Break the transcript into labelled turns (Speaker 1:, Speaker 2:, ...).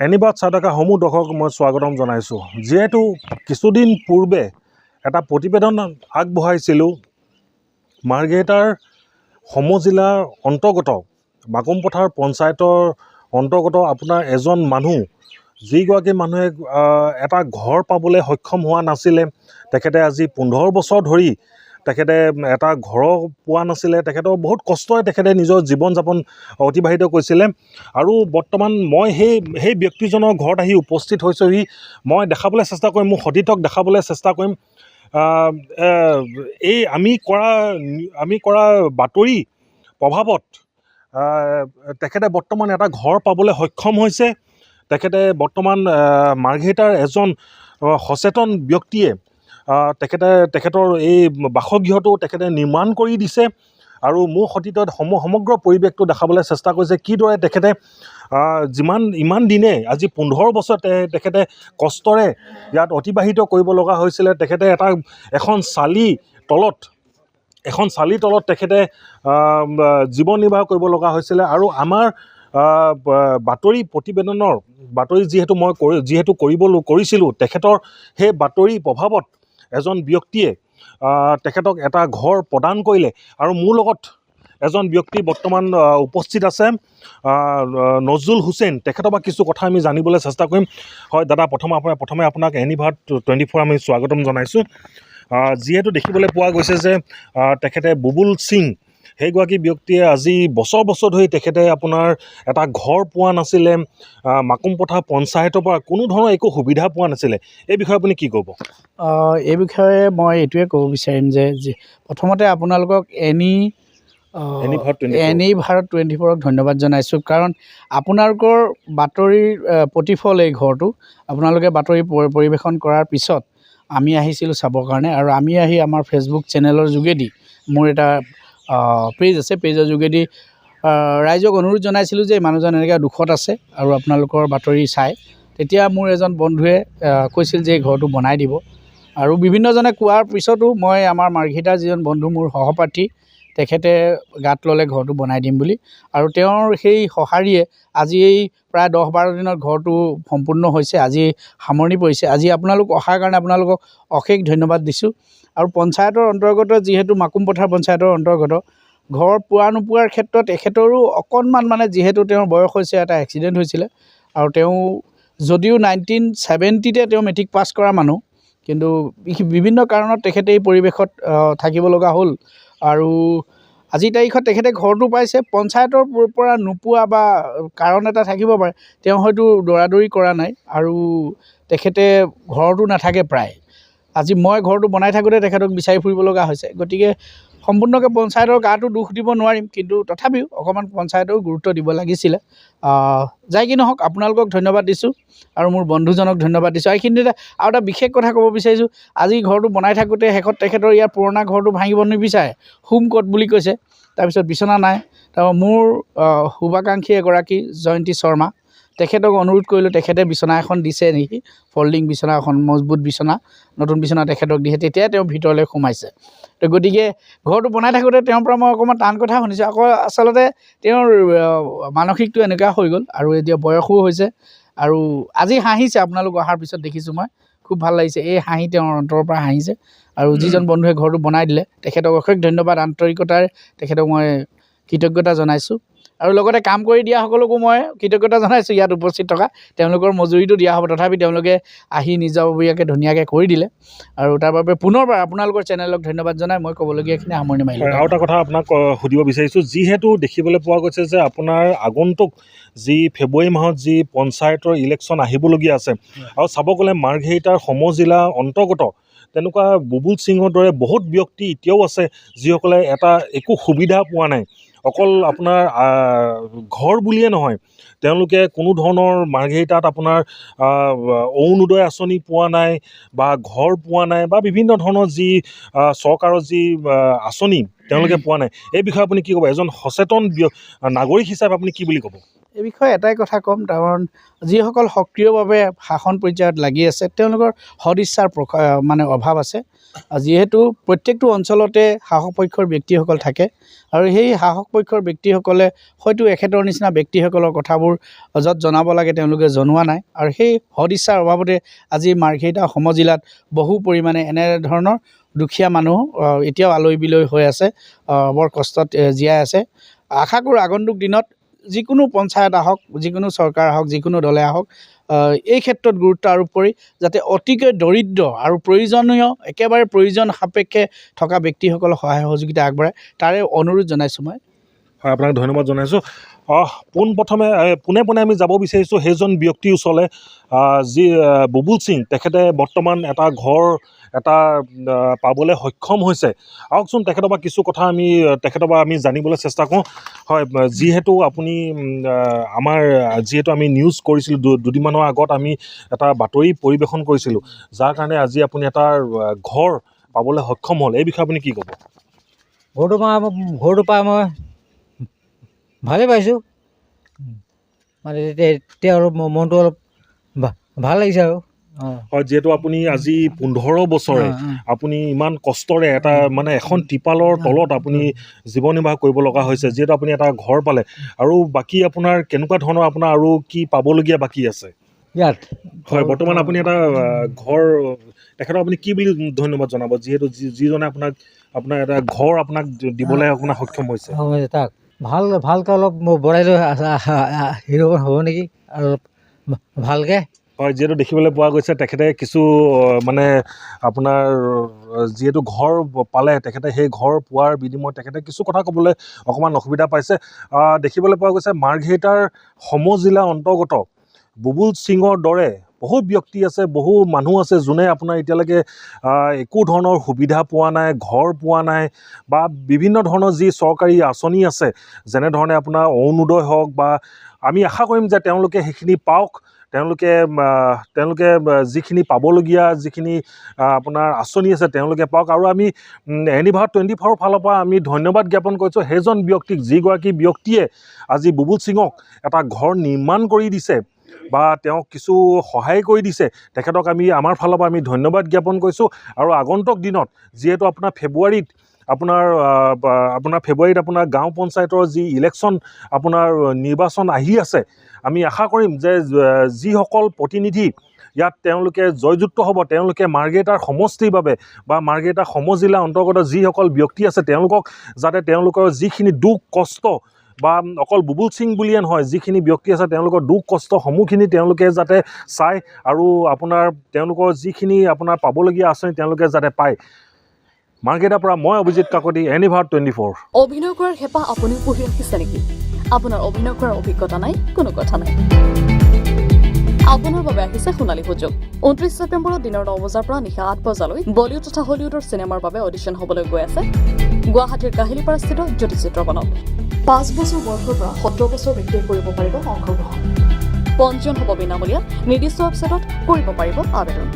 Speaker 1: এনিবাদ চাই সমূহ দৰ্শক মই স্বাগতম জনাইছোঁ। যিহেতু কিছুদিন পূৰ্বে এটা প্ৰতিবেদন আগবঢ়াইছিলোঁ মাৰ্ঘেৰিটাৰ সমজিলাৰ অন্তৰ্গত মাকুমপথাৰ পঞ্চায়তৰ অন্তৰ্গত আপোনাৰ এজন মানুহ, যিগৰাকী মানুহে এটা ঘৰ পাবলৈ সক্ষম হোৱা নাছিলে। তেখেতে আজি 15 বছৰ ধৰি তেখেতে এটা ঘৰ পোৱা নাছিলে। তেখেতৰ বহুত কষ্টৰে তেখেতে নিজৰ জীৱন যাপন অতিবাহিত কৰিছিলে। আৰু বৰ্তমান মই সেই ব্যক্তিজনৰ ঘৰত আহি উপস্থিত হৈছোঁহি। মই দেখাবলৈ চেষ্টা কৰিম, মোৰ সতীৰ্থক দেখাবলৈ চেষ্টা কৰিম এই আমি কৰা বাতৰি প্ৰভাৱত তেখেতে বৰ্তমান এটা ঘৰ পাবলৈ সক্ষম হৈছে। তেখেতে বৰ্তমান মাৰ্ঘেৰিটাৰ এজন সচেতন ব্যক্তিয়ে তেখেতৰ এই বাসগৃহটো তেখেতে নিৰ্মাণ কৰি দিছে। আৰু মোৰ সতীৰ্থত সমগ্ৰ পৰিৱেশটো দেখাবলৈ চেষ্টা কৰিছে, কিদৰে তেখেতে ইমান দিনে আজি 15 বছৰ তেখেতে কষ্টৰে ইয়াত অতিবাহিত কৰিব লগা হৈছিলে। তেখেতে এখন চালিৰ তলত তেখেতে জীৱন নিৰ্বাহ কৰিব লগা হৈছিলে। আৰু আমাৰ বাতৰি যিহেতু কৰিছিলোঁ, তেখেতৰ সেই বাতৰি প্ৰভাৱত এজন ব্যক্তিয়ে তেখেতক এটা ঘৰ প্ৰদান কৰিলে। আৰু মোৰ লগত এজন ব্যক্তি বৰ্তমান উপস্থিত আছে, নজৰুল হুছেইন। তেখেতৰ পৰা কিছু কথা আমি জানিবলৈ চেষ্টা কৰিম। হয় দাদা, প্ৰথমে আপোনাক এনিভাৰ্ট 24 আমি স্বাগতম জনাইছোঁ। যিহেতু দেখিবলৈ পোৱা গৈছে যে তেখেতে বুবুল সিং সেইগৰাকী ব্যক্তিয়ে আজি বছৰ ধৰি তেখেতে আপোনাৰ এটা ঘৰ পোৱা নাছিলে। মাকুমপথাৰ পঞ্চায়তৰ পৰা কোনো ধৰণৰ একো সুবিধা পোৱা নাছিলে। এই বিষয়ে আপুনি কি ক'ব?
Speaker 2: এই বিষয়ে মই এইটোৱে ক'ব বিচাৰিম যে প্ৰথমতে আপোনালোকক ভাৰত 24ক ধন্যবাদ জনাইছোঁ। কাৰণ আপোনালোকৰ বাতৰিৰ প্ৰতিফল এই ঘৰটো আপোনালোকে বাতৰি পৰিৱেশন কৰাৰ পিছত আমি আহিছিলোঁ চাবৰ কাৰণে। আৰু আমি আহি আমাৰ ফেচবুক চেনেলৰ যোগেদি, মোৰ এটা পেজ আছে, পেজৰ যোগেদি ৰাইজক অনুৰোধ জনাইছিলোঁ যে মানুহজন এনেকৈ দুখত আছে আৰু আপোনালোকৰ বাতৰি চাই। তেতিয়া মোৰ এজন বন্ধুৱে কৈছিল যে এই ঘৰটো বনাই দিব। আৰু বিভিন্নজনে কোৱাৰ পিছতো মই আমাৰ মাৰ্ঘেৰিটাৰ যিজন বন্ধু, মোৰ সহপাঠী, তেখেতে গাত ল'লে ঘৰটো বনাই দিম বুলি। আৰু তেওঁৰ সেই সঁহাৰিয়ে আজি এই প্ৰায় 10-12 দিনত ঘৰটো সম্পূৰ্ণ হৈছে, আজি সামৰণি পৰিছে। আজি আপোনালোক অহাৰ কাৰণে আপোনালোকক অশেষ ধন্যবাদ দিছোঁ। আৰু পঞ্চায়তৰ অন্তৰ্গত, যিহেতু মাকুমপথাৰ পঞ্চায়তৰ অন্তৰ্গত, ঘৰ পোৱা নোপোৱাৰ ক্ষেত্ৰত তেখেতৰো অকণমান যিহেতু তেওঁৰ বয়স হৈছে, এটা এক্সিডেণ্ট হৈছিলে। আৰু তেওঁ যদিও 1970তে তেওঁ মেট্ৰিক পাছ কৰা মানুহ, কিন্তু বিভিন্ন কাৰণত তেখেতে এই পৰিৱেশত থাকিব লগা হ'ল। আৰু আজিৰ তাৰিখত তেখেতে ঘৰটো পাইছে। পঞ্চায়তৰ পৰা নোপোৱা বা কাৰণ এটা থাকিব পাৰে, তেওঁ হয়তো দৌৰাদৌৰি কৰা নাই আৰু তেখেতে ঘৰতো নাথাকে প্ৰায়। আজি মই ঘৰটো বনাই থাকোঁতে তেখেতক বিচাৰি ফুৰিব লগা হৈছে। গতিকে সম্পূৰ্ণকৈ পঞ্চায়তৰ গাটো দুখ দিব নোৱাৰিম, কিন্তু তথাপিও অকণমান পঞ্চায়তেও গুৰুত্ব দিব লাগিছিলে। যাই কি নহওক, আপোনালোকক ধন্যবাদ দিছোঁ আৰু মোৰ বন্ধুজনক ধন্যবাদ দিছোঁ। এইখিনিতে আৰু এটা বিশেষ কথা ক'ব বিচাৰিছোঁ। আজি ঘৰটো বনাই থাকোঁতে শেষত তেখেতৰ ইয়াৰ পুৰণা ঘৰটো ভাঙিব নিবিচাৰে, হোম ক'ট বুলি কৈছে। তাৰপিছত বিচনা নাই। তাৰপৰা মোৰ শুভাকাংক্ষী এগৰাকী জয়ন্তী শৰ্মা, তেখেতক অনুৰোধ কৰিলোঁ, তেখেতে বিচনা এখন দিছে নেকি, ফল্ডিং বিচনা এখন, মজবুত বিচনা, নতুন বিচনা তেখেতক দিছে। তেতিয়াই তেওঁ ভিতৰলৈ সোমাইছে। তো গতিকে ঘৰটো বনাই থাকোঁতে তেওঁৰ পৰা মই অকণমান টান কথা শুনিছোঁ। আকৌ আচলতে তেওঁৰ মানসিকটো এনেকুৱা হৈ গ'ল আৰু এতিয়া বয়সো হৈছে। আৰু আজি হাঁহিছে, আপোনালোক অহাৰ পিছত দেখিছোঁ মই, খুব ভাল লাগিছে। এই হাঁহি তেওঁৰ অন্তৰৰ পৰা হাঁহিছে। আৰু যিজন বন্ধুৱে ঘৰটো বনাই দিলে তেখেতক অশেষ ধন্যবাদ, আন্তৰিকতাৰে তেখেতক মই কৃতজ্ঞতা জনাইছোঁ। আৰু লগতে কাম কৰি দিয়া সকলকো মই কৃতজ্ঞতা জনাইছোঁ। ইয়াত উপস্থিত থকা তেওঁলোকৰ মজুৰিটো দিয়া হ'ব, তথাপি তেওঁলোকে আহি নিজাববীয়াকৈ ধুনীয়াকৈ কৰি দিলে। আৰু তাৰ বাবে পুনৰবাৰ আপোনালোকৰ চেনেলক ধন্যবাদ জনাই মই ক'বলগীয়াখিনি সামৰণি মাৰিলোঁ।
Speaker 1: আৰু এটা কথা আপোনাক সুধিব বিচাৰিছোঁ, যিহেতু দেখিবলৈ পোৱা গৈছে যে আপোনাৰ আগন্তুক যি ফেব্ৰুৱাৰী মাহত যি পঞ্চায়তৰ ইলেকশ্যন আহিবলগীয়া আছে, আৰু চাব গ'লে মাৰ্ঘেৰিটাৰ সমজিলা অন্তৰ্গত তেনেকুৱা বুবুল সিঙৰ দৰে বহুত ব্যক্তি এতিয়াও আছে, যিসকলে একো সুবিধা পোৱা নাই। অকল আপোনাৰ ঘৰ বুলিয়ে নহয়, তেওঁলোকে কোনো ধৰণৰ মাৰ্ঘেৰিটাত আপোনাৰ অৰুণোদয় আঁচনি পোৱা নাই বা ঘৰ পোৱা নাই বা বিভিন্ন ধৰণৰ যি চৰকাৰৰ যি আঁচনি তেওঁলোকে পোৱা নাই। এই বিষয়ে আপুনি কি ক'ব? এজন সচেতন নাগৰিক হিচাপে আপুনি কি বুলি ক'ব?
Speaker 2: এই বিষয়ে এটাই কথা ক'ম, কাৰণ যিসকল সক্ৰিয়ভাৱে শাসন পৰ্যায়ত লাগি আছে তেওঁলোকৰ সদিচ্ছাৰ অভাৱ আছে। যিহেতু প্ৰত্যেকটো অঞ্চলতে শাসক পক্ষৰ ব্যক্তিসকল থাকে আৰু সেই শাসক পক্ষৰ ব্যক্তিসকলে হয়তো এখেতৰ নিচিনা ব্যক্তিসকলৰ কথাবোৰ য'ত জনাব লাগে তেওঁলোকে জনোৱা নাই আৰু সেই সদিচ্ছাৰ অভাৱতে আজি মাৰ্ঘেৰিটা সমজিলাত বহু পৰিমাণে এনেধৰণৰ দুখীয়া মানুহ এতিয়াও আলৈ বিলৈ হৈ আছে, বৰ কষ্টত জীয়াই আছে। আশা কৰোঁ আগন্তুক দিনত যিকোনো পঞ্চায়ত আহক, যিকোনো চৰকাৰ আহক, যিকোনো দলে আহক, এই ক্ষেত্ৰত গুৰুত্ব আৰোপ কৰি যাতে অতিকৈ দৰিদ্ৰ আৰু প্ৰয়োজনীয় একেবাৰে প্ৰয়োজন সাপেক্ষে থকা ব্যক্তিসকলক সহায় সহযোগিতা আগবঢ়ায় তাৰে অনুৰোধ জনাইছোঁ মই।
Speaker 1: হয়, আপোনাক ধন্যবাদ জনাইছোঁ। পোনে পোনে আমি যাব বিচাৰিছোঁ সেইজন ব্যক্তিৰ ওচৰলৈ, যি বুবুল সিং, তেখেতে বৰ্তমান এটা ঘৰ পাবলৈ সক্ষম হৈছে। আহকচোন তেখেতৰ পৰা কিছু কথা আমি জানিবলৈ চেষ্টা কৰোঁ। হয়, যিহেতু আমি নিউজ কৰিছিলোঁ দুদিনমানৰ আগত, আমি এটা বাতৰি পৰিৱেশন কৰিছিলোঁ, যাৰ কাৰণে আজি আপুনি এটা ঘৰ পাবলৈ সক্ষম হ'ল, এই বিষয়ে আপুনি কি ক'ব?
Speaker 3: ঘৰটো পাই মই ভালেই পাইছোঁ, মানে তেওঁৰ মনটো অলপ ভাল লাগিছে আৰু।
Speaker 1: হয়, যিহেতু আপুনি আজি 15 বছৰে আপুনি ইমান কষ্টৰে এখন টিপালৰ তলত আপুনি জীৱন নিৰ্বাহ কৰিব লগা হৈছে, যিহেতু আপুনি এটা ঘৰ পালে, আৰু বাকী আপোনাৰ কেনেকুৱা ধৰণৰ আৰু কি পাবলগীয়া বাকী আছে
Speaker 3: ইয়াত?
Speaker 1: হয়, বৰ্তমান আপুনি এটা ঘৰ, তেখেতক আপুনি কি বুলি ধন্যবাদ জনাব, যিহেতু যিজনে আপোনাৰ এটা ঘৰ দিবলৈ সক্ষম হৈছে?
Speaker 3: তাক ভালকৈ অলপ বঢ়াই লৈ হিৰ' হ'ব নেকি, আৰু ভালকৈ।
Speaker 1: হয়, যিহেতু দেখিবলৈ পোৱা গৈছে তেখেতে কিছু আপোনাৰ যিহেতু ঘৰ পালে, তেখেতে সেই ঘৰ পোৱাৰ বিনিময়ত তেখেতে কিছু কথা ক'বলৈ অকণমান অসুবিধা পাইছে। দেখিবলৈ পোৱা গৈছে মাৰ্ঘেৰিটাৰ সমজিলা অন্তৰ্গত বুবুল সিঙৰ দৰে বহু ব্যক্তি আছে, বহু মানুহ আছে, যোনে এতিয়ালৈকে একো ধৰণৰ সুবিধা পোৱা নাই, ঘৰ পোৱা নাই, বা বিভিন্ন ধৰণৰ যি চৰকাৰী আঁচনি আছে, যেনেধৰণে আপোনাৰ অৰুণোদয় হওক, বা আমি আশা কৰিম যে তেওঁলোকে সেইখিনি পাওক, তেওঁলোকে যিখিনি পাবলগীয়া যিখিনি আপোনাৰ আঁচনি আছে তেওঁলোকে পাওক। আৰু আমি এনিভাৰত 24 ফালৰ পৰা আমি ধন্যবাদ জ্ঞাপন কৰিছোঁ সেইজন ব্যক্তিক, যিগৰাকী ব্যক্তিয়ে আজি বুবুল সিঙক এটা ঘৰ নিৰ্মাণ কৰি দিছে বা তেওঁক কিছু সহায় কৰি দিছে, তেখেতক আমাৰ ফালৰ পৰা আমি ধন্যবাদ জ্ঞাপন কৰিছোঁ। আৰু আগন্তুক দিনত যিহেতু আপোনাৰ ফেব্ৰুৱাৰীত গাঁও পঞ্চায়তৰ যি ইলেকশ্যন নিৰ্বাচন আহি আছে, আমি আশা কৰিম যে যিসকল প্ৰতিনিধি ইয়াত তেওঁলোকে জয়যুক্ত হ'ব, তেওঁলোকে মাৰ্ঘেৰিটাৰ সমষ্টিৰ বাবে বা মাৰ্ঘেৰিটা সমজিলা অন্তৰ্গত যিসকল ব্যক্তি আছে তেওঁলোকক যাতে তেওঁলোকৰ যিখিনি দুখ কষ্ট, বা অকল বুবুল সিং বুলিয়ে নহয়, যিখিনি ব্যক্তি আছে তেওঁলোকৰ দুখ কষ্টসমূহখিনি তেওঁলোকে যাতে চায়, আৰু তেওঁলোকৰ যিখিনি পাবলগীয়া আঁচনি তেওঁলোকে যাতে পায়। মাৰ্ঘেৰিটাৰ পৰা মই অভিজিত কাকতি, এনিভাৰত 24।
Speaker 4: অভিনয় কৰাৰ হেঁপাহ আপুনিও পঢ়ি ৰাখিছে নেকি? আপোনাৰ অভিনয় কৰাৰ অভিজ্ঞতা নাই? কোনো কথা নাই, আপোনাৰ বাবে আহিছে সোণালী সুযোগ। 29 ছেপ্টেম্বৰত দিনৰ 9 বজাৰ পৰা নিশা 8 বজালৈ বলিউড তথা হলিউডৰ চিনেমাৰ বাবে অডিশ্যন হ'বলৈ গৈ আছে গুৱাহাটীৰ কাহিলীপাৰাস্থিত জ্যোতি চিত্ৰবনত। 5 বছৰ বয়সৰ পৰা 17 বছৰ ব্যক্তিয়ে কৰিব পাৰিব অংশগ্ৰহণ। পঞ্জীয়ন হ'ব বিনামূলীয়া, নিৰ্দিষ্ট ৱেবছাইটত কৰিব পাৰিব আবেদন।